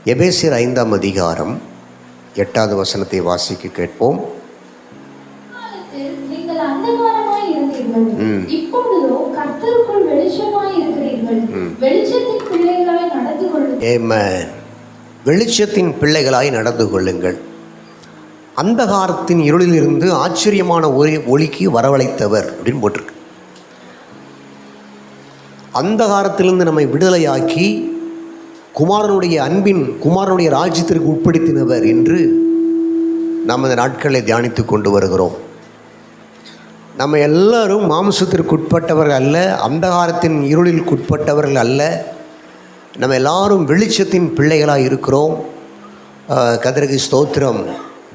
எபேசியர் 5ஆம் அதிகாரம் 8வது வசனத்தை வாசிக்க கேட்போம். நீங்கள் அந்தகாரமாய் இருந்தீர்கள், இப்பொழுதோ கர்த்தருக்குள் வெளிச்சமாய் இருக்கிறீர்கள். வெளிச்சத்தின் பிள்ளைகளாய் நடந்து கொள்ளுங்கள். ஆமென். வெளிச்சத்தின் பிள்ளைகளாய் நடந்து கொள்ளுங்கள். அந்தகாரத்தின் இருளிலிருந்து ஆச்சரியமான ஒளிக்கு வரவழைத்தவர் அப்படின்னு போட்டிருக்கு. அந்தகாரத்திலிருந்து நம்மை விடுதலையாக்கி குமாரனுடைய அன்பின் குமாரனுடைய ராஜ்யத்திற்கு உட்படுத்தினவர் என்று நாம் இந்த நாட்களை தியானித்து கொண்டு வருகிறோம். நம்ம எல்லாரும் மாம்சத்திற்கு உட்பட்டவர்கள் அல்ல, அந்தகாரத்தின் இருளில் உட்பட்டவர்கள் அல்ல. நம்ம எல்லாரும் வெளிச்சத்தின் பிள்ளைகளாக இருக்கிறோம். கர்த்தருக்கு ஸ்தோத்திரம்.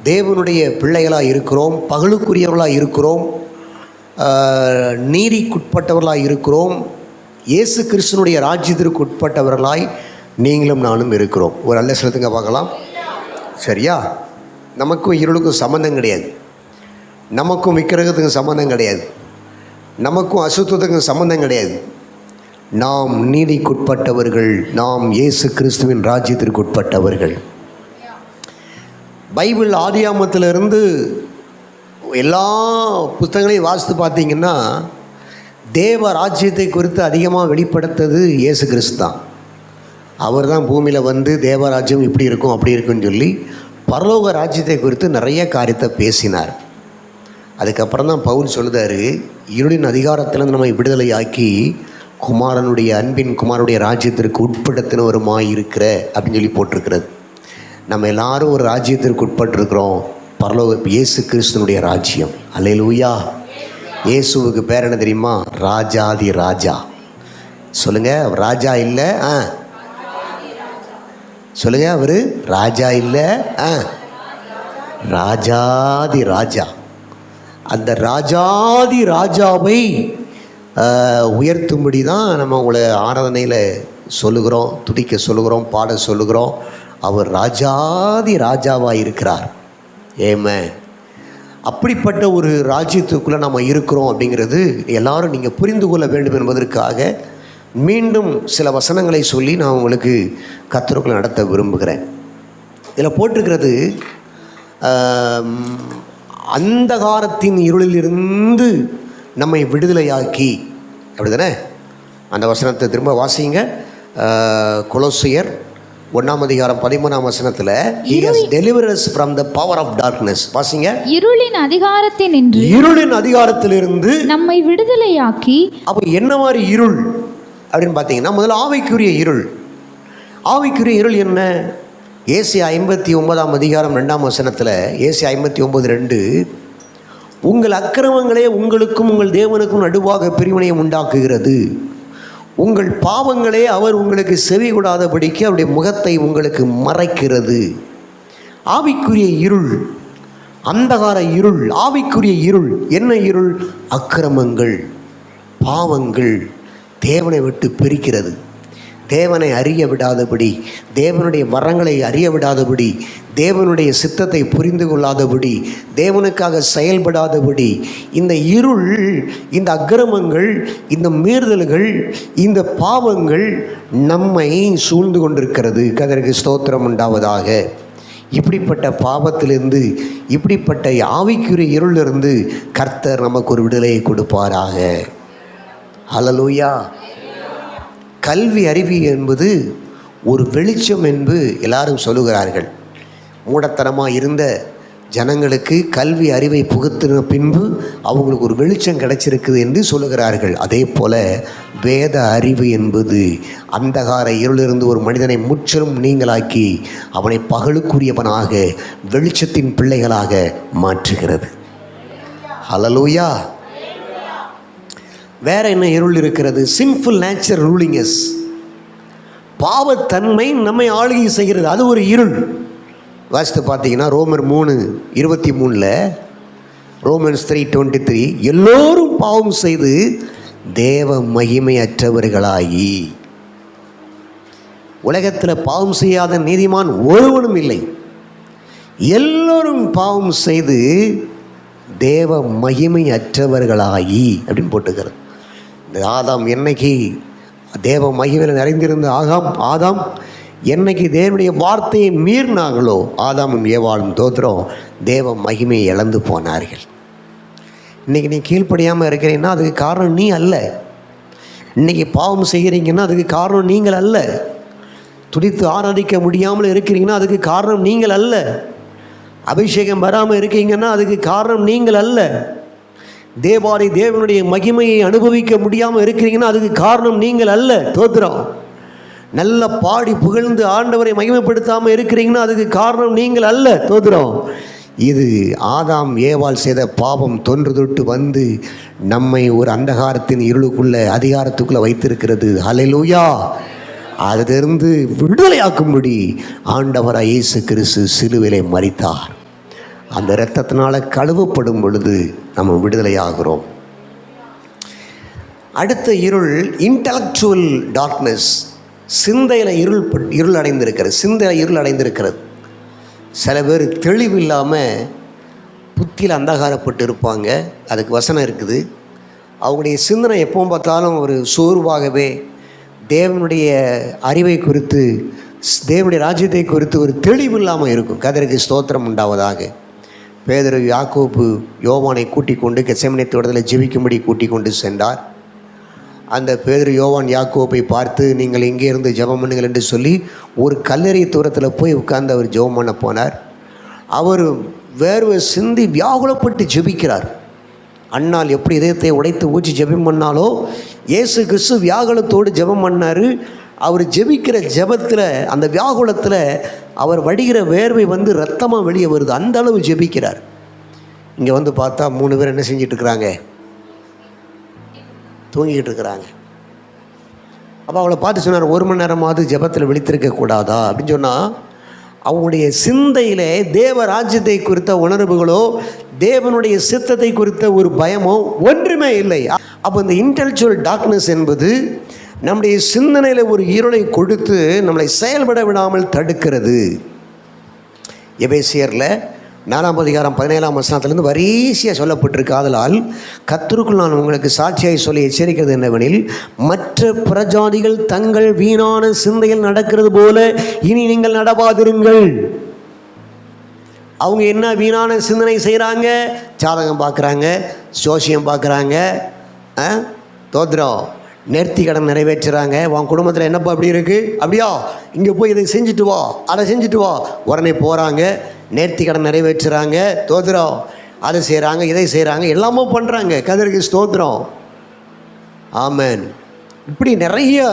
தேவனுடைய பிள்ளைகளாக இருக்கிறோம், பகலுக்குரியவர்களாக இருக்கிறோம், நீதிக்குட்பட்டவர்களாக இருக்கிறோம், இயேசு கிறிஸ்துனுடைய ராஜ்யத்திற்கு உட்பட்டவர்களாய் நீங்களும் நானும் இருக்கிறோம். ஒரு அல்ல சொல்லுங்க பார்க்கலாம். சரியா? நமக்கும் இருளுக்கும் சம்மந்தம் கிடையாது, நமக்கும் விக்கிரகத்துக்கும் சம்மந்தம் கிடையாது, நமக்கும் அசுத்தத்துக்கும் சம்மந்தம் கிடையாது. நாம் நீதிக்குட்பட்டவர்கள், நாம் இயேசு கிறிஸ்துவின் ராஜ்யத்திற்கு உட்பட்டவர்கள். பைபிள் ஆதியாமத்திலிருந்து எல்லா புத்தகங்களையும் வாசித்து பார்த்தீங்கன்னா தேவ ராஜ்யத்தை குறித்து அதிகமாக வெளிப்படுத்தது இயேசு கிறிஸ்து தான். அவர் தான் பூமியில் வந்து தேவராஜ்யம் இப்படி இருக்கும் அப்படி இருக்குன்னு சொல்லி பரலோக ராஜ்யத்தை குறித்து நிறைய காரியத்தை பேசினார். அதுக்கப்புறம் தான் பவுல் சொல்லுதார், இருளின் அதிகாரத்திலிருந்து நம்மை விடுதலையாக்கி குமாரனுடைய அன்பின் குமாரனுடைய ராஜ்யத்திற்கு உட்படுத்தினவருமாய் இருக்கிற அப்படின்னு சொல்லி போட்டிருக்கிறது. நம்ம எல்லாரும் ஒரு ராஜ்யத்திற்கு உட்பட்டிருக்கிறோம், பரலோக இயேசு கிறிஸ்துனுடைய ராஜ்யம். அல்லேலூயா. இயேசுவுக்கு பேர் என்ன தெரியுமா? ராஜாதி ராஜா. சொல்லுங்க, ராஜா இல்லை, சொல்லுங்க, அவர் ராஜா இல்லை, ராஜாதி ராஜா. அந்த ராஜாதி ராஜாவை உயர்த்தும்படி தான் நம்ம உங்களை ஆராதனையில் சொல்லுகிறோம், துதிக்க சொல்லுகிறோம், பாட சொல்லுகிறோம். அவர் ராஜாதி ராஜாவாக இருக்கிறார். ஆமென். அப்படிப்பட்ட ஒரு ராஜ்யத்துக்குள்ளே நம்ம இருக்கிறோம் அப்படிங்கிறது எல்லாரும் நீங்கள் புரிந்து கொள்ள வேண்டும் என்பதற்காக மீண்டும் சில வசனங்களை சொல்லி நான் உங்களுக்கு கர்த்தருக்குள்ள நடத்த விரும்புகிறேன். இதில் போட்டிருக்கிறது, அந்தகாரத்தின் இருளிலிருந்து நம்மை விடுதலையாக்கி, அப்படி தானே? அந்த வசனத்தை திரும்ப வாசிங்க. கொலோசியர் 1ஆம் அதிகாரம் 13ஆம் வசனத்தில் He has delivered us from the power of darkness. வாசிங்க. இருளின் அதிகாரத்தினின்று, இருளின் அதிகாரத்திலிருந்து நம்மை விடுதலையாக்கி. அப்போ என்ன மாதிரி இருள் அப்படின்னு பார்த்தீங்கன்னா, முதல்ல ஆவிக்குரிய இருள். ஆவிக்குரிய இருள் என்ன? ஏசாயா 59ஆம் அதிகாரம் 2ஆம் வசனத்தில், ஏசாயா 59:2, உங்கள் அக்கிரமங்களே உங்களுக்கும் உங்கள் தேவனுக்கும் நடுவாக பிரிவினையை உண்டாக்குகிறது, உங்கள் பாவங்களே அவர் உங்களுக்கு செவி கொடாதபடிக்கு அவருடைய முகத்தை உங்களுக்கு மறைக்கிறது. ஆவிக்குரிய இருள், அந்தகார இருள், ஆவிக்குரிய இருள். என்ன இருள்? அக்கிரமங்கள், பாவங்கள் தேவனை விட்டு பிரிக்கிறது, தேவனை அறிய விடாதபடி, தேவனுடைய வரங்களை அறிய விடாதபடி, தேவனுடைய சித்தத்தை புரிந்து கொள்ளாதபடி, தேவனுக்காக செயல்படாதபடி, இந்த இருள், இந்த அக்கிரமங்கள், இந்த மீறுதல்கள், இந்த பாவங்கள் நம்மை சூழ்ந்து கொண்டிருக்கிறது. கர்த்தருக்கு ஸ்தோத்திரம் உண்டாவதாக. இப்படிப்பட்ட பாவத்திலிருந்து, இப்படிப்பட்ட ஆவிக்குரிய இருளிலிருந்து கர்த்தர் நமக்கு ஒரு விடுதலையை கொடுப்பாராக. ஹல்லேலூயா. கல்வி அறிவு என்பது ஒரு வெளிச்சம் என்று எல்லாரும் சொல்லுகிறார்கள். மூடத்தனமாக இருந்த ஜனங்களுக்கு கல்வி அறிவை புகுத்தின பின்பு அவங்களுக்கு ஒரு வெளிச்சம் கிடைச்சிருக்குது என்று சொல்லுகிறார்கள். அதே போல் வேத அறிவு என்பது அந்தகார இருளிலிருந்து ஒரு மனிதனை முற்றிலும் நீங்களாக்கி அவனை பகலுக்குரியவனாக வெளிச்சத்தின் பிள்ளைகளாக மாற்றுகிறது. ஹல்லேலூயா. வேற என்ன இருள் இருக்கிறது? Sinful nature ruling us. பாவத்தன்மை நம்மை ஆளுகை செய்கிறது, அது ஒரு இருள். வாசித்து பார்த்தீங்கன்னா ரோமர் 3:23, ரோமன்ஸ் 3:23, எல்லோரும் பாவம் செய்து தேவ மகிமையற்றவர்களாகி. உலகத்தில் பாவம் செய்யாத நீதிமான் ஒருவனும் இல்லை. எல்லோரும் பாவம் செய்து தேவ மகிமையற்றவர்களாகி அப்படின்னு போட்டுக்கிறது. இந்த ஆதாம் என்னைக்கு தேவ மகிமையில் நிறைந்திருந்த ஆதாம் என்னைக்கு தேவனுடைய வார்த்தையை மீறினாங்களோ ஆதாமும் ஏவாளும் தோத்திரம் தேவ மகிமையை இழந்து போனார்கள். இன்றைக்கி நீ கீழ்ப்படியாமல் இருக்கிறீங்கன்னா அதுக்கு காரணம் நீ அல்ல. இன்றைக்கி பாவம் செய்கிறீங்கன்னா அதுக்கு காரணம் நீங்கள் அல்ல. துடித்து ஆராதிக்க முடியாமல் இருக்கிறீங்கன்னா அதுக்கு காரணம் நீங்கள் அல்ல. அபிஷேகம் வராமல் இருக்கீங்கன்னா அதுக்கு காரணம் நீங்கள் அல்ல. தேவனுடைய மகிமையை அனுபவிக்க முடியாமல் இருக்கிறீங்கன்னா அதுக்கு காரணம் நீங்கள் அல்ல. தோத்திரம். நல்ல பாடி புகழ்ந்து ஆண்டவரை மகிமைப்படுத்தாமல் இருக்கிறீங்கன்னா அதுக்கு காரணம் நீங்கள் அல்ல. தோத்திரம். இது ஆதாம் ஏவாள் செய்த பாவம் தொன்று தொட்டு வந்து நம்மை ஒரு அந்தகாரத்தின் இருளுக்குள்ள அதிகாரத்துக்குள்ளே வைத்திருக்கிறது. ஹல்லேலூயா. அதிலிருந்து விடுதலையாக்கும்படி ஆண்டவராய் இயேசு கிறிஸ்து சிலுவையிலே மரித்தார். அந்த இரத்தத்தினால கழுவப்படும் பொழுது நம்ம விடுதலையாகிறோம். அடுத்த இருள் இன்டலெக்சுவல் டார்க்னஸ். சிந்தையில் இருள் அடைந்திருக்கிறது. சில பேர் தெளிவு இல்லாமல் புத்தியில் அந்தகாரப்பட்டு இருப்பாங்க. அதுக்கு வசனம் இருக்குது. அவங்களுடைய சிந்தனை எப்போ பார்த்தாலும் ஒரு சோர்வாகவே தேவனுடைய அறிவை குறித்து தேவனுடைய ராஜ்யத்தை குறித்து ஒரு தெளிவு இல்லாமல் இருக்கும். கர்த்தருக்கு ஸ்தோத்திரம் உண்டாவதாக. பேதுரு யாக்கோபு யோவானை கூட்டிக் கொண்டு கெத்செமனே தோட்டத்தில் ஜெபிக்கும்படி கூட்டிக் கொண்டு சென்றார். அந்த பேதுரு யோவான் யாக்கோபை பார்த்து நீங்கள் எங்கே இருந்து ஜெபம் பண்ணுங்கள் என்று சொல்லி ஒரு கல்லறை தூரத்தில் போய் உட்கார்ந்து அவர் ஜெபம் பண்ண போனார். அவர் வேர்வை சிந்தி வியாகுலப்பட்டு ஜெபிக்கிறார். அண்ணால் எப்படி இதயத்தை உடைத்து ஊற்றி ஜெபம் பண்ணாலோ இயேசு கிறிஸ்து வியாகுலத்தோடு ஜெபம் பண்ணார். அவர் ஜெபிக்கிற ஜெபத்தில் அந்த வியாகுலத்தில் அவர் வடிகிற வேர்வை வந்து ரத்தமாக வெளியே வருது. அந்த அளவு ஜெபிக்கிறார். இங்கே வந்து பார்த்தா 3 பேர் என்ன செஞ்சிட்டு இருக்கிறாங்க? தூங்கிக்கிட்டு இருக்கிறாங்க. அப்போ அவளை பார்த்து சொன்னார், 1 மணி நேரமாவது ஜெபத்தில் விழித்திருக்க கூடாதா அப்படின்னு சொன்னால், அவங்களுடைய சிந்தையிலே தேவ ராஜ்யத்தை குறித்த உணர்வுகளோ தேவனுடைய சித்தத்தை குறித்த ஒரு பயமோ ஒன்றுமே இல்லை. அப்போ இந்த இன்டெலெக்சுவல் டார்க்னஸ் என்பது நம்முடைய சிந்தனையில் ஒரு இருளை கொடுத்து நம்மளை செயல்பட விடாமல் தடுக்கிறது. எபேசியரில் 4ஆம் அதிகாரம் 17ஆம் வசனத்திலிருந்து வரிசையாக சொல்லப்பட்டிருக்கு. ஆதலால் கர்த்தருக்குள் நான் உங்களுக்கு சாட்சியாய் சொல்லி எச்சரிக்கிறது என்னவெனில், மற்ற புறஜாதிகள் தங்கள் வீணான சிந்தையில் நடக்கிறது போல இனி நீங்கள் நடவாதிருங்கள். அவங்க என்ன வீணான சிந்தனை செய்கிறாங்க? ஜாதகம் பார்க்குறாங்க, ஜோசியம் பார்க்குறாங்க, தோத்திரம் நேர்த்தி கடன் நிறைவேற்றுறாங்க. உன் குடும்பத்தில் என்னப்பா அப்படி இருக்குது? அப்படியா, இங்கே போய் இதை செஞ்சுட்டு வா, அதை செஞ்சுட்டு வா, உடனே போகிறாங்க, நேர்த்தி கடன் நிறைவேற்றுறாங்க. தோத்திரம். அதை செய்கிறாங்க, இதை செய்கிறாங்க, எல்லாமே பண்ணுறாங்க. கர்த்தருக்கு ஸ்தோத்திரம். ஆமென். இப்படி நிறைய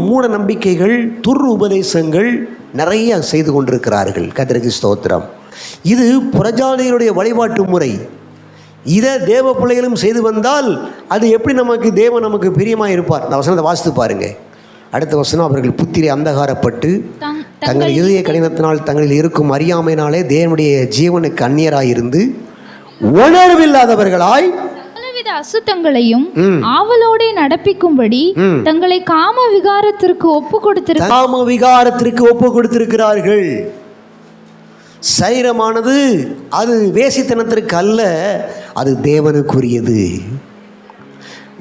மூட நம்பிக்கைகள், உபதேசங்கள் நிறைய செய்து கொண்டிருக்கிறார்கள். கர்த்தருக்கு ஸ்தோத்திரம். இது புறஜாதிகளுடைய வழிபாட்டு முறை. இதை தேவ பிள்ளைகளும் செய்து வந்தால் அது எப்படி நமக்கு பிரியமாக இருப்பார்? இந்த வசனத்தை வாசித்து பாருங்க. அடுத்த வசனம், அவர்கள் புத்திரை அந்தகாரப்பட்டு தங்கள் இதய கடினத்தினால் தங்களில் இருக்கும் அறியாமையினாலே தேவனுடைய ஜீவனுக்கு அந்நியராயிருந்து உணர்வில்லாதவர்களாய் சகலவித அசுத்தங்களையும் ஆவலோட நடப்பிக்கும்படி தங்களை காம விகாரத்திற்கு ஒப்பு கொடுத்திருக்கிறார்கள். சரீரமானது அது வேசித்தனத்திற்கு அல்ல, அது தேவனுக்குரியது.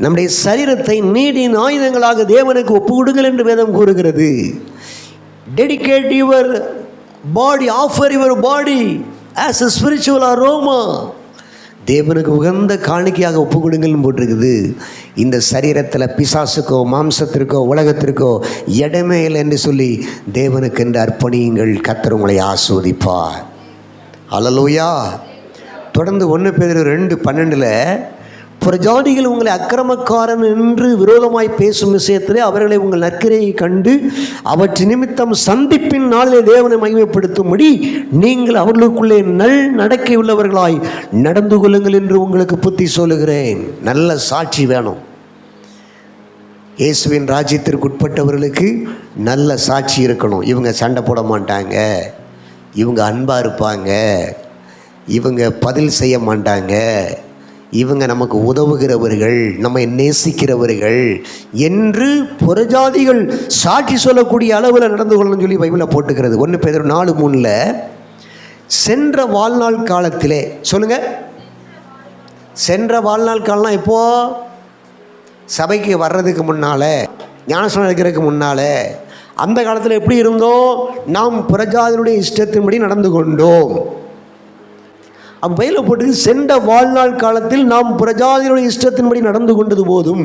நம்முடைய சரீரத்தை நீதியின் ஆயுதங்களாக தேவனுக்கு ஒப்பு கொடுங்கள் என்று வேதம் கூறுகிறது. Dedicate your body, offer your body as a spiritual aroma. தேவனுக்கு உகந்த காணிக்கையாக ஒப்பு கொடுங்கள்னு போட்டிருக்குது. இந்த சரீரத்தில் பிசாசுக்கோ மாம்சத்திற்கோ உலகத்திற்கோ இடமே இல்லை என்று சொல்லி தேவனுக்கு என்று அர்ப்பணியுங்கள். கர்த்தர் உங்களை ஆசீர்வதிப்பார். அல்லேலூயா. தொடர்ந்து 1 பேதுரு 2:12 புறஜாதிகள் உங்களை அக்கிரமக்காரன் என்று விரோதமாய் பேசும் விஷயத்திலே அவர்களை உங்கள் நற்கிரையை கண்டு அவற்றின் நிமித்தம் சந்திப்பின் நாளிலே தேவனை மகிமைப்படுத்தும்படி நீங்கள் அவர்களுக்குள்ளே நடக்கை உள்ளவர்களாய் நடந்து கொள்ளுங்கள் என்று உங்களுக்கு புத்தி சொல்லுகிறேன். நல்ல சாட்சி வேணும். இயேசுவின் ராஜ்யத்திற்கு உட்பட்டவர்களுக்கு நல்ல சாட்சி இருக்கணும். இவங்க சண்டை போட மாட்டாங்க, இவங்க அன்பாக இருப்பாங்க, இவங்க பதில் செய்ய மாட்டாங்க, இவங்க நமக்கு உதவுகிறவர்கள், நம்மை நேசிக்கிறவர்கள் என்று புறஜாதிகள் சாட்சி சொல்லக்கூடிய அளவில் நடந்து கொள்ளணும்னு சொல்லி பைபிளில் போட்டுக்கிறது. 1 பேதுரு 4:3 சென்ற வாழ்நாள் காலத்திலே, சொல்லுங்க, சென்ற வாழ்நாள் காலம்னா இப்போது சபைக்கு வர்றதுக்கு முன்னால், ஞானஸ்நானம் எடுக்கிறதுக்கு முன்னால், அந்த காலத்தில் எப்படி இருந்தோம்? நாம் புறஜாதிகளுடைய இஷ்டத்தின்படி நடந்து கொண்டோம். வயலில் போட்டு சென்ற வாழ்நாள் காலத்தில் நாம் புறஜாதிகளுடைய இஷ்டத்தின்படி நடந்து கொண்டது போதும்.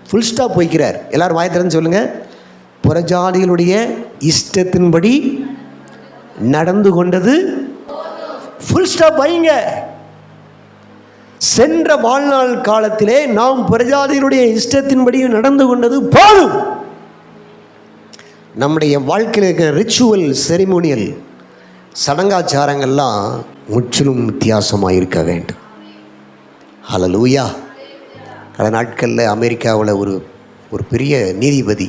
ஃபுல் ஸ்டாப் வைக்கிறார். எல்லாரும் வாயத்திறன்னு சொல்லுங்கள். புறஜாதிகளுடைய இஷ்டத்தின்படி நடந்து கொண்டது ஃபுல் ஸ்டாப் வைங்க. சென்ற வாழ்நாள் காலத்திலே நாம் புறஜாதிகளுடைய இஷ்டத்தின்படி நடந்து கொண்டது போதும். நம்முடைய வாழ்க்கையில் இருக்கிற ரிச்சுவல், செரிமோனியல், சடங்காச்சாரங்கள்லாம் முற்றிலும் வித்தியாசமாக இருக்க வேண்டும். ஹல்லேலூயா. கடந்த நாட்களில் அமெரிக்காவில் ஒரு பெரிய நீதிபதி,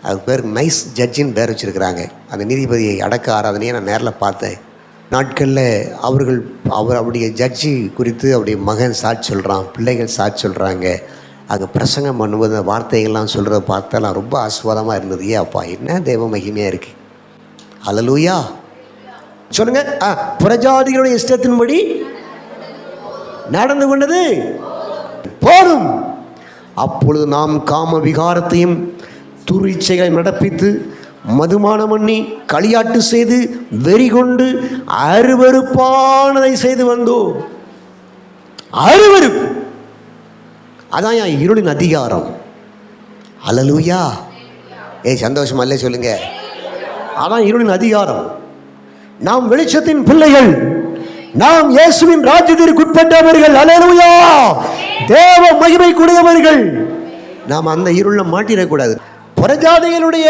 அது பேர் நைஸ் ஜட்ஜின்னு பேர் வச்சுருக்கிறாங்க. அந்த நீதிபதியை அடக்க ஆராதனையை நான் நேரில் பார்த்தேன். நாட்களில் அவருடைய ஜட்ஜி குறித்து அவருடைய மகன் சாட்சி சொல்கிறான், பிள்ளைகள் சாட்சி சொல்கிறாங்க. அங்கே பிரசங்கம் பண்ணுவது வார்த்தைகள்லாம் சொல்கிறத பார்த்தாலாம் ரொம்ப ஆஸ்வாதமாக இருந்தது. அப்பா என்ன தேவ மகிமையாக இருக்குது. ஹல்லேலூயா சொல்லுங்க. புறஜாதிகளுடைய இஷ்டத்தின்படி நடந்து கொண்டது போதும். அப்பொழுது நாம் காம விகாரத்தையும் துரிச்சைகளை நடப்பித்து மதுமானம் பண்ணி களியாட்டு செய்து வெறி கொண்டு அருவருப்பானதை செய்து வந்தோம். அருவருப்பு அதான் இருளின் அதிகாரம். ஹல்லேலூயா. சந்தோஷமா இல்லை சொல்லுங்க. அதான் இருளின் அதிகாரம். நாம் வெளிச்சத்தின் பிள்ளைகள், நாம் இயேசுவின் ராஜ்யத்திற்கு உட்பட்டவர்கள். ஹல்லேலூயா. தேவ மகிமை கூடியவர்கள். நாம் அந்த இருளில் மாட்டிடக்கூடாது. புறஜாதிகளுடைய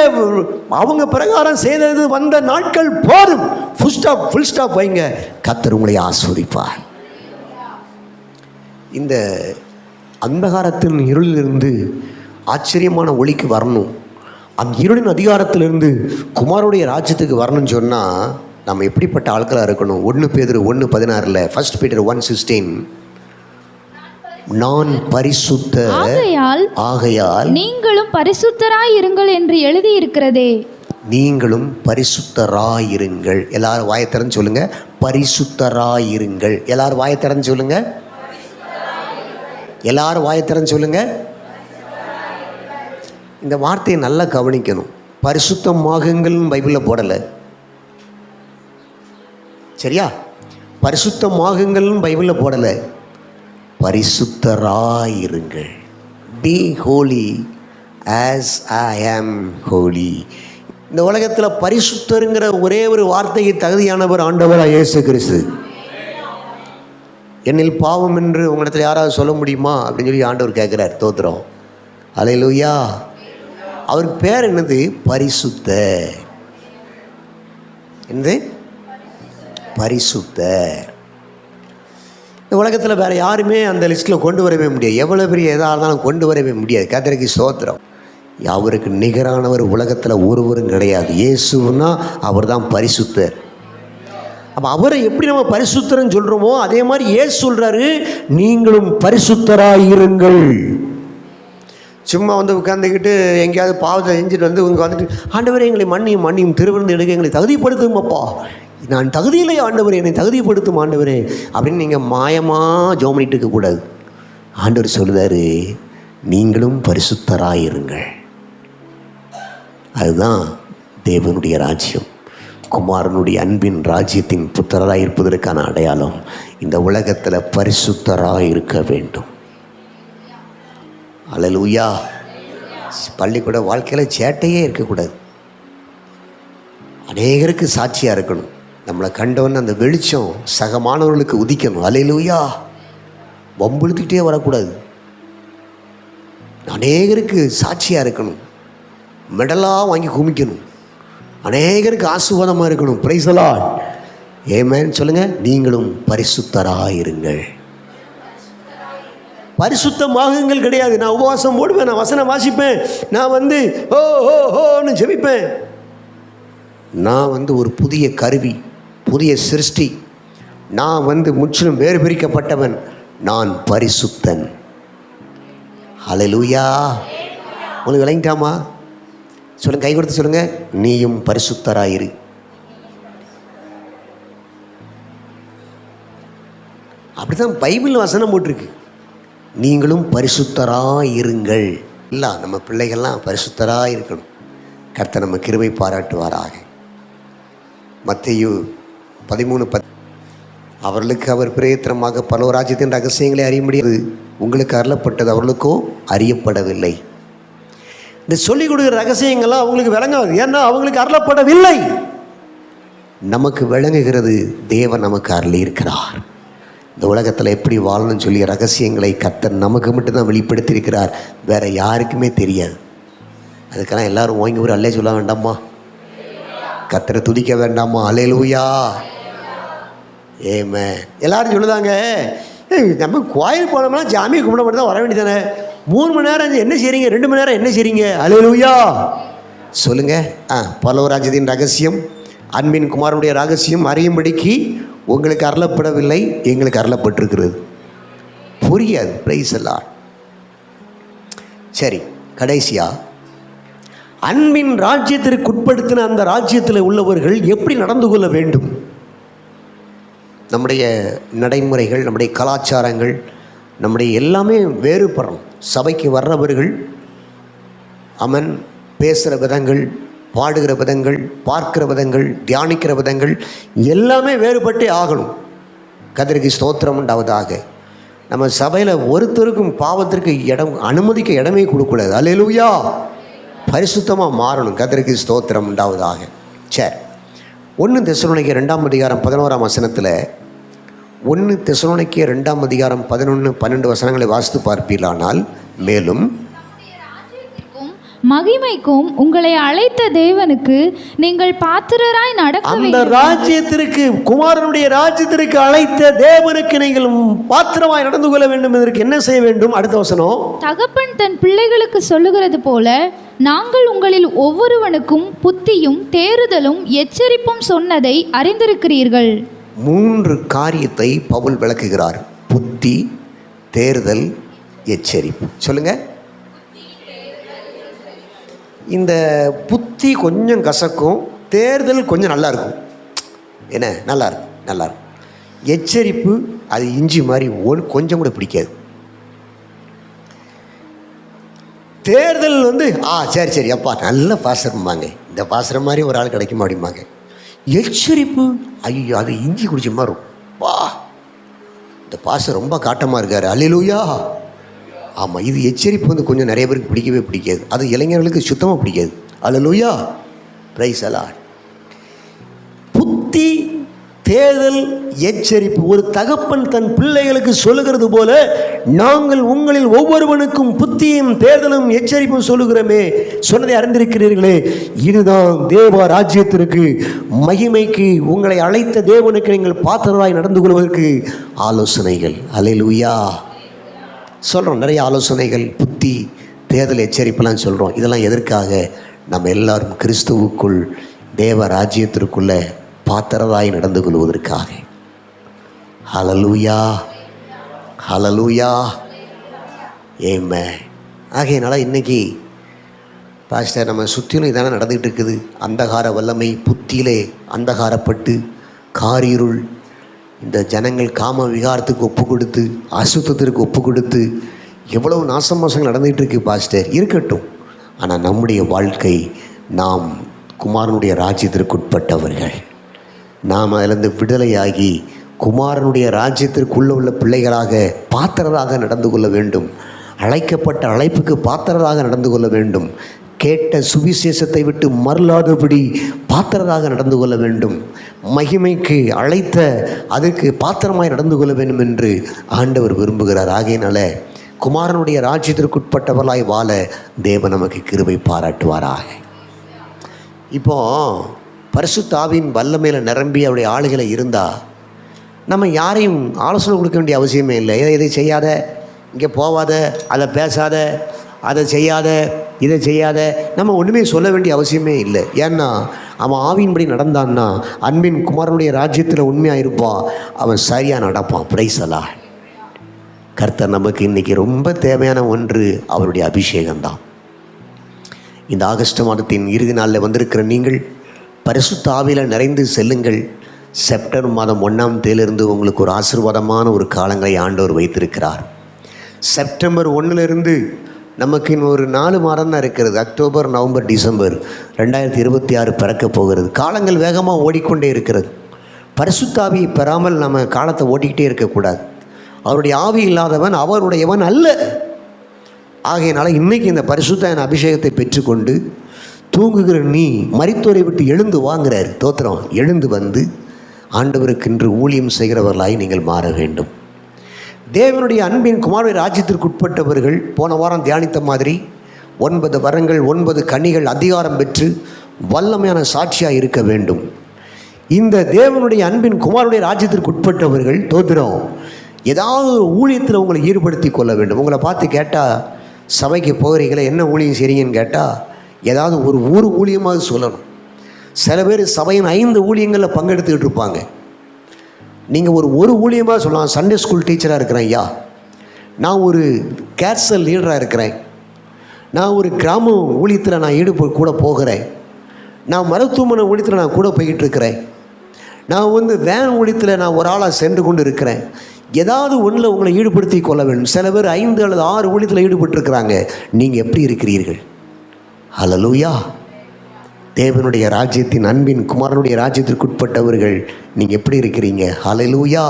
அவங்க பிரகாரம் செய்தது வந்த நாட்கள் போதும். ஃபுல் ஸ்டாப் வைங்க. கர்த்தர் உங்களை ஆஸ்வதிப்பார். இந்த அந்தகாரத்தின் இருளிலிருந்து ஆச்சரியமான ஒளிக்கு வரணும். அந்த இருளின் அதிகாரத்திலிருந்து குமாரனுடைய ராஜ்யத்துக்கு வரணும்னு சொன்னால் நம்ம எப்படிப்பட்ட ஆட்களாக இருக்கணும்? 1 பேதுரு 1:16 1 Peter 1:16 நான் பரிசுத்த ஆகையால் நீங்களும் பரிசுத்தராயிருங்கள் என்று எழுதி இருக்கிறதே. நீங்களும் பரிசுத்தராயிருங்கள். எல்லாரும் வாயத்திறந்து சொல்லுங்க. பரிசுத்தராயிருங்கள். எல்லாரும் வாயத்திறந்து சொல்லுங்க. எல்லாரும் வாயத்திறந்து சொல்லுங்க. இந்த வார்த்தையை நல்லா கவனிக்கணும். பரிசுத்தமாகுங்கள் பைபிளில் போடலை, சரியா? பரிசுத்தமாகுங்கள் பைபிளில் போடலை. பரிசுத்தராயிருங்கள். பி ஹோலி ஆஸ் ஐ ஆம் ஹோலி. இந்த உலகத்தில் பரிசுத்தருங்கிற ஒரே ஒரு வார்த்தைக்கு தகுதியானவர் ஆண்டவராக இயேசு கிறிஸ்து. என்னில் பாவம் என்று உங்களிடத்தில் யாராவது சொல்ல முடியுமா அப்படின்னு சொல்லி ஆண்டவர் கேட்குறார். தோத்திரம். அல்லேலூயா. அவருக்கு பேர் என்னது? பரிசுத்த. என்னது? பரிசுத்த. இந்த உலகத்தில் வேறு யாருமே அந்த லிஸ்ட்டில் கொண்டு வரவே முடியாது. எவ்வளோ பெரிய எதாக இருந்தாலும் கொண்டு வரவே முடியாது. கர்த்தருக்கு ஸ்தோத்திரம். அவருக்கு நிகரானவர் உலகத்தில் ஒருவரும் கிடையாது. இயேசுன்னா அவர் தான் பரிசுத்தர். அப்போ அவரை எப்படி நம்ம பரிசுத்தர்ன்னு சொல்கிறோமோ அதே மாதிரி இயேசு சொல்கிறாரு, நீங்களும் பரிசுத்தராயிருங்கள். சும்மா உட்காந்துக்கிட்டு எங்கேயாவது பாவத்தை செஞ்சுட்டு இங்கே வந்துட்டு ஆண்டவரே எங்களை மன்னியும் திருவிருந்து எடுக்க எங்களை தகுதிப்படுத்துங்கப்பா, நான் தகுதியில்லை ஆண்டவரே, என்னை தகுதிப்படுத்தும் ஆண்டவரே அப்படின்னு நீங்கள் மாயமாக ஜெபம் பண்ணிட்டு இருக்கக்கூடாது. ஆண்டவர் சொல்லுதாரு, நீங்களும் பரிசுத்தராயிருங்கள். அதுதான் தேவனுடைய ராஜ்யம். குமாரனுடைய அன்பின் ராஜ்யத்தின் புத்திரராக இருப்பதற்கான அடையாளம். இந்த உலகத்தில் பரிசுத்தராக இருக்க வேண்டும். அல்லேலூயா. பள்ளிக்கூட வாழ்க்கையில் சேட்டையே இருக்கக்கூடாது. அநேகருக்கு சாட்சியாக இருக்கணும். நம்மளை கண்டவன்னு அந்த வெளிச்சம் சக மாணவர்களுக்கு உதிக்கணும். அல்லேலூயா. வம்புழுத்துக்கிட்டே வரக்கூடாது. அநேகருக்கு சாட்சியாக இருக்கணும். மெடலாக வாங்கி குமிக்கணும். அநேகருக்கு ஆசீர்வாதமாக இருக்கணும். Price the Lord. ஆமென் சொல்லுங்கள். நீங்களும் பரிசுத்தராயிருங்கள். பரிசுத்தமாகுங்கள் கிடையாது. நான் உபவாசம் போடுவேன், நான் வசனம் வாசிப்பேன், நான் ஓன்னு ஜெபிப்பேன். நான் ஒரு புதிய கருவி, புதிய சிருஷ்டி. நான் முற்றிலும் வேறு பிரிக்கப்பட்டவன். நான் பரிசுத்தன். ஹல்லேலூயா. உங்களுக்கு விளங்கிட்டாமா? சொல்லுங்க, கை கொடுத்து சொல்லுங்க, நீயும் பரிசுத்தராயிரு. அப்படிதான் பைபிள் வசனம் போட்டிருக்கு. நீங்களும் பரிசுத்தராயிருங்கள். இல்லை, நம்ம பிள்ளைகள்லாம் பரிசுத்தராக இருக்கணும். கர்த்தர் நம்ம கிருபை பாராட்டுவாராக. மத்தேயு 13:10 அவர்களுக்கு அவர் பிரயத்தனமாக பல ராஜ்யத்தின் ரகசியங்களை அறிய முடியாது, உங்களுக்கு அருளப்பட்டது அவர்களுக்கோ அறியப்படவில்லை. இந்த சொல்லிக் கொடுக்குற ரகசியங்கள்லாம் அவங்களுக்கு விளங்காது, ஏன்னா அவங்களுக்கு அருளப்படவில்லை. நமக்கு விளங்குகிறது, தேவன் நமக்கு அருளி இருக்கிறார். இந்த உலகத்தில் எப்படி வாழணும்னு சொல்லி ரகசியங்களை கர்த்தர் நமக்கு மட்டும்தான் வெளிப்படுத்தியிருக்கிறார், வேறு யாருக்குமே தெரியாது. அதுக்கெல்லாம் எல்லாரும் ஓங்கி ஒரு அல்லே சொல்ல வேண்டாமா, கர்த்தரை துதிக்க வேண்டாமா? அல்லேலூயா, ஏமே. எல்லாரும் சொல்லுதாங்க, நம்ம கோயில் போனோம்னா ஜாமியை கும்பிட மட்டும் தான் வர வேண்டியதானே, 3 மணி நேரம் என்ன செய்கிறீங்க, 2 மணி நேரம் என்ன செய்கிறீங்க? அல்லேலூயா சொல்லுங்கள். பரலோகராஜ்யத்தின் ரகசியம், அன்பின் குமாரனுடைய ரகசியம் அறியும்படிக்கு உங்களுக்கு அருளப்படவில்லை, எங்களுக்கு அருளப்பட்டிருக்கிறது. புரியாது. பிரைஸ் எல்லாம். சரி, கடைசியா அன்பின் ராஜ்யத்திற்கு உட்படுத்தின அந்த ராஜ்யத்தில் உள்ளவர்கள் எப்படி நடந்து கொள்ள வேண்டும்? நம்முடைய நடைமுறைகள், நம்முடைய கலாச்சாரங்கள், நம்முடைய எல்லாமே வேறுபடுறோம். சபைக்கு வர்றவர்கள் அவன் பேசுகிற விதங்கள், பாடுகிற விதங்கள், பார்க்கிற விதங்கள், தியானிக்கிற விதங்கள் எல்லாமே வேறுபட்டே ஆகணும். கர்த்தருக்கு ஸ்தோத்திரம் உண்டாவதாக. நம்ம சபையில் ஒருத்தருக்கும் பாவத்திற்கு அனுமதிக்க இடமே கொடுக்கக்கூடாது. அல்லேலூயா, பரிசுத்தமாக மாறணும். கர்த்தருக்கு ஸ்தோத்திரம் உண்டாவதாக. சரி, 1 தெசலோனிக்கேயர் 2:11 1 தெசலோனிக்கேயர் 2:11-12 வாசித்து பார்ப்பீர்களானால், மேலும் மகிமைக்கும் உங்களை அழைத்த தேவனுக்கு நீங்கள் பாத்திரராய் நடக்க அந்த ராஜ்யத்திற்கு, குமாரனுடைய ராஜ்யத்திற்கு அழைத்த தேவனுக்கு நீங்கள் பாத்திரமாய் நடந்து கொள்ள வேண்டும். இதற்கு என்ன செய்ய வேண்டும்? அடுத்த வசனம், தகப்பன் தன் பிள்ளைகளுக்கு சொல்லுகிறது போல நாங்கள் உங்களில் ஒவ்வொருவனுக்கும் புத்தியும் தேறுதலும் எச்சரிப்பும் சொன்னதை அறிந்திருக்கிறீர்கள். 3 காரியத்தை பவுல் விளக்குகிறார். புத்தி, தேறுதல், எச்சரிப்பு. சொல்லுங்க. இந்த புத்தி கொஞ்சம் கசக்கும், தேர்தல் கொஞ்சம் நல்லா இருக்கும். என்ன, நல்லா இருக்கும். எச்சரிப்பு அது இஞ்சி மாதிரி கொஞ்சம் கூட பிடிக்காது. தேர்தல் சரி அப்பா நல்ல பாசரம்பாங்க, இந்த பாசரம் மாதிரி ஒரு ஆள் கிடைக்குமா அப்படிம்பாங்க. எச்சரிப்பு, ஐயோ அது இஞ்சி குடிச்ச மாதிரி இருக்கும். வா, இந்த பாசம் ரொம்ப காட்டமாக இருக்கார். அல்லேலூயா. ஆமாம், இது எச்சரிப்பு கொஞ்சம் நிறைய பேருக்கு பிடிக்கவே பிடிக்காது. அது இளைஞர்களுக்கு சுத்தமாக பிடிக்காது. அல்லேலூயா, பிரைஸ் அல்லாஹ். புத்தி, தேர்தல், எச்சரிப்பு. ஒரு தகப்பன் தன் பிள்ளைகளுக்கு சொல்லுகிறது போல நாங்கள் உங்களில் ஒவ்வொருவனுக்கும் புத்தியும் தேர்தலும் எச்சரிப்பும் சொல்லுகிறோமே, சொன்னதை அறிந்திருக்கிறீர்களே. இதுதான் தேவ ராஜ்யத்திற்கு, மகிமைக்கு உங்களை அழைத்த தேவனுக்கு நீங்கள் பாத்திரராய் நடந்து கொள்வதற்கு ஆலோசனைகள். அல்லேலூயா சொல்கிறோம். நிறைய ஆலோசனைகள், புத்தி, தேர்தல், எச்சரிப்பெல்லாம் சொல்கிறோம். இதெல்லாம் எதற்காக? நம்ம எல்லாரும் கிறிஸ்துவுக்குள் தேவ ராஜ்யத்திற்குள்ள பாத்திரராய் நடந்து கொள்வதற்காக. ஹல்லேலூயா, ஹல்லேலூயா, ஆமென். ஆகையினால இன்றைக்கி பாஸ்டர் நம்ம சுற்றிலும் இதான நடந்துகிட்டு இருக்குது. அந்தகார வல்லமை புத்தியிலே அந்தகாரப்பட்டு காரிருள், இந்த ஜனங்கள் காம விகாரத்துக்கு ஒப்பு கொடுத்து, அசுத்தத்திற்கு ஒப்பு கொடுத்து எவ்வளவு நாசமாசங்கள் நடந்துகிட்டு இருக்கு பாஸ்டர். இருக்கட்டும், ஆனால் நம்முடைய வாழ்க்கை, நாம் குமாரனுடைய ராஜ்யத்திற்கு உட்பட்டவர்கள். நாம் அதிலிருந்து விடுதலையாகி குமாரனுடைய ராஜ்யத்திற்குள்ளே உள்ள பிள்ளைகளாக பாத்திரராக நடந்து கொள்ள வேண்டும். அழைக்கப்பட்ட அழைப்புக்கு பாத்திரராக நடந்து கொள்ள வேண்டும். கேட்ட சுவிசேஷத்தை விட்டு மறலாதபடி பாத்திரராக நடந்து கொள்ள வேண்டும். மகிமைக்கு அழைத்த அதற்கு பாத்திரமாய் நடந்து கொள்ள வேண்டும் என்று ஆண்டவர் விரும்புகிறார். ஆகையினால குமாரனுடைய ராஜ்யத்திற்குட்பட்டவர்களாய் வாழ தேவன் நமக்கு கிருபை பாராட்டுவாராக. இப்போ பரிசுத்த ஆவியின் வல்லமையில் நிரம்பி அவருடைய ஆளுகளை இருந்தால் நம்ம யாரையும் ஆலோசனை கொடுக்க வேண்டிய அவசியமே இல்லை. இதை செய்யாத, இங்கே போவாத, அதை பேசாத, அதை செய்யாத, இதை செய்யாத, நம்ம ஒன்றுமே சொல்ல வேண்டிய அவசியமே இல்லை. ஏன்னா அவன் ஆவியின்படி நடந்தான்னா, அன்பின் குமாரனுடைய ராஜ்யத்தில் உண்மையாக இருப்பான், அவன் சரியாக நடப்பான். பிரைஸ் அல்லாஹ். கர்த்தர் நமக்கு இன்றைக்கி ரொம்ப தேவையான ஒன்று அவருடைய அபிஷேகம்தான். இந்த ஆகஸ்ட் மாதத்தின் இறுதி நாளில் வந்திருக்கிற நீங்கள் பரிசுத்த ஆவியில் நிறைந்து செல்லுங்கள். செப்டம்பர் மாதம் 1ஆம் தேதியிலிருந்து உங்களுக்கு ஒரு ஆசீர்வாதமான ஒரு காலங்களை ஆண்டவர் வைத்திருக்கிறார். செப்டம்பர் 1லிருந்து நமக்கு இன்னும் ஒரு 4 மாதம் தான் இருக்கிறது. அக்டோபர், நவம்பர், டிசம்பர் 2026 பிறக்க போகிறது. காலங்கள் வேகமாக ஓடிக்கொண்டே இருக்கிறது. பரிசுத்த ஆவியை பெறாமல் நம்ம காலத்தை ஓட்டிக்கிட்டே இருக்கக்கூடாது. அவருடைய ஆவி இல்லாதவன் அவருடையவன் அல்ல. ஆகையினால இன்றைக்கி இந்த பரிசுத்த அபிஷேகத்தை பெற்றுக்கொண்டு தூங்குகிற நீ மரித்தோரை விட்டு எழுந்து வாங்குறாரு. தோத்திரம். எழுந்து வந்து ஆண்டவருக்கு இன்று ஊழியம் செய்கிறவர்களாய் நீங்கள் மாற வேண்டும். தேவனுடைய அன்பின் குமாரனுடைய ராஜ்யத்திற்கு உட்பட்டவர்கள் போன வாரம் தியானித்த மாதிரி 9 வரங்கள் 9 கனிகள் அதிகாரம் பெற்று வல்லமையான சாட்சியாக இருக்க வேண்டும். இந்த தேவனுடைய அன்பின் குமாரனுடைய ராஜ்யத்திற்கு உட்பட்டவர்கள் தோத்திரம் ஏதாவது ஒரு ஊழியத்தில் உங்களை ஈடுபடுத்தி கொள்ள வேண்டும். உங்களை பார்த்து கேட்டால் சபைக்கு போகிறீங்களே, என்ன ஊழியம் செய்கிறீங்கன்னு கேட்டால் ஏதாவது ஒரு ஊழியமாக சொல்லணும். சில பேர் சபையின் 5 ஊழியங்களில் பங்கெடுத்துக்கிட்டு இருப்பாங்க. நீங்கள் ஒரு ஊழியமாக சொல்லலாம். சண்டே ஸ்கூல் டீச்சராக இருக்கிறேன் ஐயா, நான் ஒரு கேர்சல் லீடராக இருக்கிறேன், நான் ஒரு கிராம ஊழியத்தில் நான் கூட போகிறேன், நான் மருத்துவமனை ஊழியத்தில் நான் கூட போய்கிட்டு இருக்கிறேன், நான் வேன் ஊழியத்தில் நான் ஒரு ஆளாக சென்று கொண்டு இருக்கிறேன். ஏதாவது ஒன்றில் உங்களை ஈடுபடுத்தி கொள்ள வேண்டும். சில பேர் 5 அல்லது 6 ஊழியத்தில் ஈடுபட்டிருக்கிறாங்க. நீங்கள் எப்படி இருக்கிறீர்கள்? ஹல்லேலூயா. தேவனுடைய ராஜ்யத்தின் அன்பின் குமாரனுடைய ராஜ்யத்திற்கு உட்பட்டவர்கள் நீங்கள் எப்படி இருக்கிறீங்க? ஹல்லேலூயா.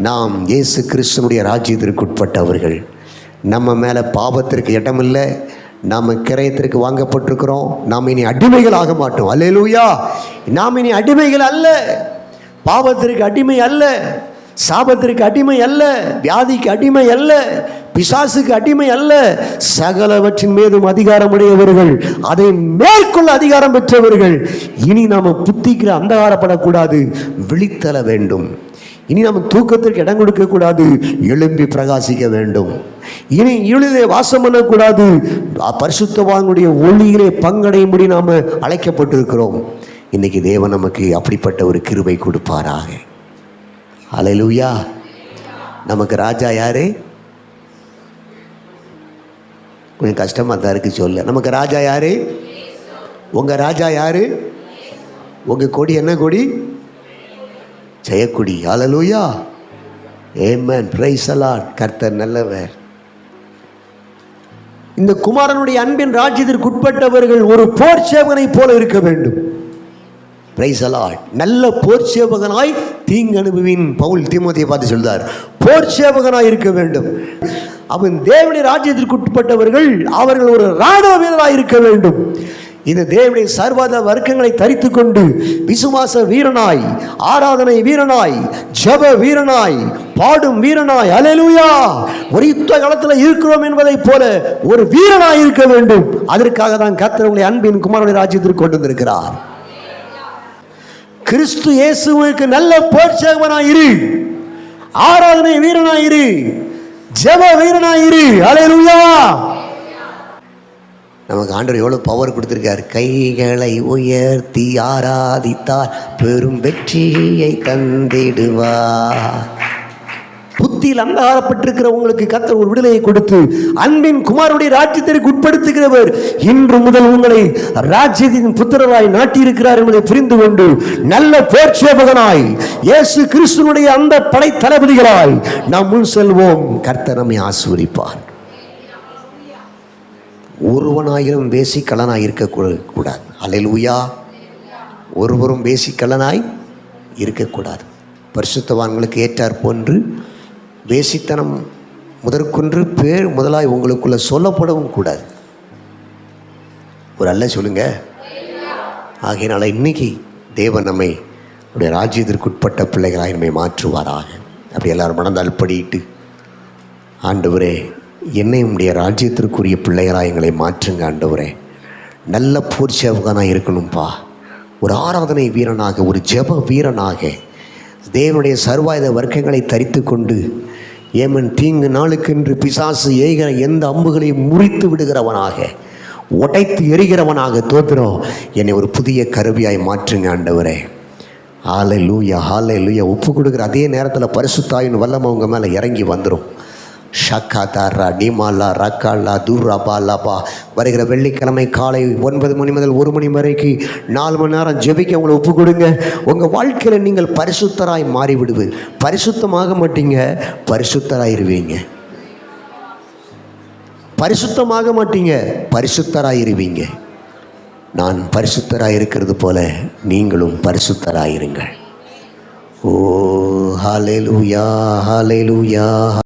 நாம் இயேசு கிறிஸ்துனுடைய ராஜ்யத்திற்கு உட்பட்டவர்கள். நம்ம மேலே பாவத்திற்கு இடமில்லை. நாம் கிரயத்திற்கு வாங்கப்பட்டிருக்கிறோம். நாம் இனி அடிமைகள் ஆக மாட்டோம். ஹல்லேலூயா. நாம் இனி அடிமைகள் அல்ல. பாவத்திற்கு அடிமை அல்ல, சாபத்திற்கு அடிமை அல்ல, வியாதிக்கு அடிமை அல்ல, பிசாசுக்கு அடிமை அல்ல. சகலவற்றின் மீதும் அதிகாரம் உடையவர்கள், அதை மேற்கொள்ள அதிகாரம் பெற்றவர்கள். இனி நாம் புத்திக்கு அந்தகாரப்படக்கூடாது, விழித்தல வேண்டும். இனி நம்ம தூக்கத்திற்கு இடம் கொடுக்கக்கூடாது, எழும்பி பிரகாசிக்க வேண்டும். இனி இருளிலே வாசம் பண்ணக்கூடாது, பரிசுத்தவான்களுடைய ஒளியிலே பங்கடையும்படி நாம் அழைக்கப்பட்டிருக்கிறோம். இன்னைக்கு தேவன் நமக்கு அப்படிப்பட்ட ஒரு கிருபை கொடுப்பாராக. ஹல்லேலூயா. நமக்கு ராஜா யாரு? கொஞ்சம் கஷ்டமாக தான் இருக்குது சொல்ல. நமக்கு ராஜா யாரு? உங்கள் ராஜா யாரு? உங்கள் கொடி என்ன கொடி? ஜெயக்கொடி. Hallelujah. Amen. Praise the Lord. கர்த்தர் நல்லவர். இந்த குமாரனுடைய அன்பின் ராஜ்யத்திற்கு உட்பட்டவர்கள் ஒரு போர் சேவகனை போல இருக்க வேண்டும். Price the Lord. நல்ல போர் சேவகனாய் தீங்கு அனுபவின் பவுல் தீமோத்தேயை பார்த்து சொல்றார், போர் சேவகனாய் இருக்க வேண்டும். அவன் தேவனுடைய ராஜ்யத்திற்கு உட்பட்டவர்கள், அவர்கள் ஒரு ராணுவ வீரராய் இருக்க வேண்டும். இந்த தேவனுடைய சர்வாத வர்க்கங்களை தரித்து கொண்டு விசுவாச வீரனாய், ஆராதனை வீரனாய், ஜெப வீரனாய், பாடும் வீரனாய், ஹல்லேலூயா, ஒரு யுத்த காலத்தில் இருக்கிறோம் என்பதை போல ஒரு வீரனாய் இருக்க வேண்டும். அதற்காக தான் கர்த்தர் உங்களை அன்பின் குமாரனுடைய ராஜ்யத்திற்கு கொண்டு வந்திருக்கிறார். கிறிஸ்து இயேசுவுக்கு நல்ல போர் சேவகனாயிரு, ஆராதனை வீரனாயிரு, ஜெப வீரனாயிரு. ஹல்லேலூயா. நமக்கு ஆண்டவர் எவ்வளவு பவர் கொடுத்திருக்கார். கைகளை உயர்த்தி ஆராதித்தார் பெரும் வெற்றியை தந்திடுவார். புத்தியில் அந்தகாரப்பட்டிருக்கிற உங்களுக்கு கர்த்தர் ஒரு விடுதலையை கொடுத்து அன்பின் குமாரனுடைய ராஜ்யத்திற்கு உட்படுத்துகிறவர். இன்று முதல் உங்களை ராஜ்யத்தின் புத்திரராய் நாட்டியிருக்கிறார் என்பதை புரிந்து கொண்டு நல்ல போர் சேவகனாய் இயேசு கிறிஸ்துனுடைய அந்த படை தளபதிகளாய் நாம் முன் செல்வோம். கர்த்தர் நம்மை ஆசீர்வதிப்பார். ஒருவனாயிரம் வேசிக்கல்லனாய் இருக்கக்கூடாது. ஹல்லேலூயா. ஒருவரும் வேசிக்கல்லனாய் இருக்கக்கூடாது. பரிசுத்தவான்களுக்கு ஏற்றார் போன்று வேசித்தனம் முதற்கொன்று பேர் முதலாய் உங்களுக்குள்ள சொல்லப்படவும் கூடாது. ஒரு அல்ல சொல்லுங்க. ஆகையினால இன்னைக்கு தேவன் நம்மை நம்முடைய ராஜ்யத்திற்கு உட்பட்ட பிள்ளைகளாய் நம்மை மாற்றுவாராக. அப்படி எல்லாரும் மனதால் படிட்டு, ஆண்டவரே என்னை உடைய ராஜ்யத்திற்குரிய பிள்ளைகளாக எங்களை மாற்றுங்க ஆண்டவரே. நல்ல போர் சேவகனாக இருக்கணும்ப்பா. ஒரு ஆராதனை வீரனாக, ஒரு ஜெப வீரனாக, தேவனுடைய சர்வாயுத வர்க்கங்களை தரித்து கொண்டு ஏமன் தீங்கு நாளுக்கென்று பிசாசு ஏகிற எந்த அம்புகளையும் முறித்து விடுகிறவனாக, உடைத்து எரிகிறவனாக தோத்திரம் என்னை ஒரு புதிய கருவியாய் மாற்றுங்க ஆண்டவரே. ஹல்லேலூயா. ஹல்லேலூயா. ஒப்பு கொடுக்குற அதே நேரத்தில் பரிசுத்தாயின் வல்லமை உங்கள் மேலே இறங்கி வந்துடும். ஷக்காதாரா டிமாலா ரக்காலா தூராபாலாபா. வருகிற வெள்ளிக்கிழமை காலை 9 மணி முதல் 1 மணி வரைக்கும் 4 மணி நேரம் ஜெபிக்க உங்களை ஒப்பு கொடுங்க. உங்கள் வாழ்க்கையில் நீங்கள் பரிசுத்தராய் மாறிவிடுவீங்க. பரிசுத்தமாக மாட்டீங்க, பரிசுத்தராயிருவீங்க. பரிசுத்தமாக மாட்டீங்க, பரிசுத்தராயிருவீங்க. நான் பரிசுத்தராயிருக்கிறது போல நீங்களும் பரிசுத்தராயிருங்கள். ஓ ஹல்லேலூயா, ஹல்லேலூயா.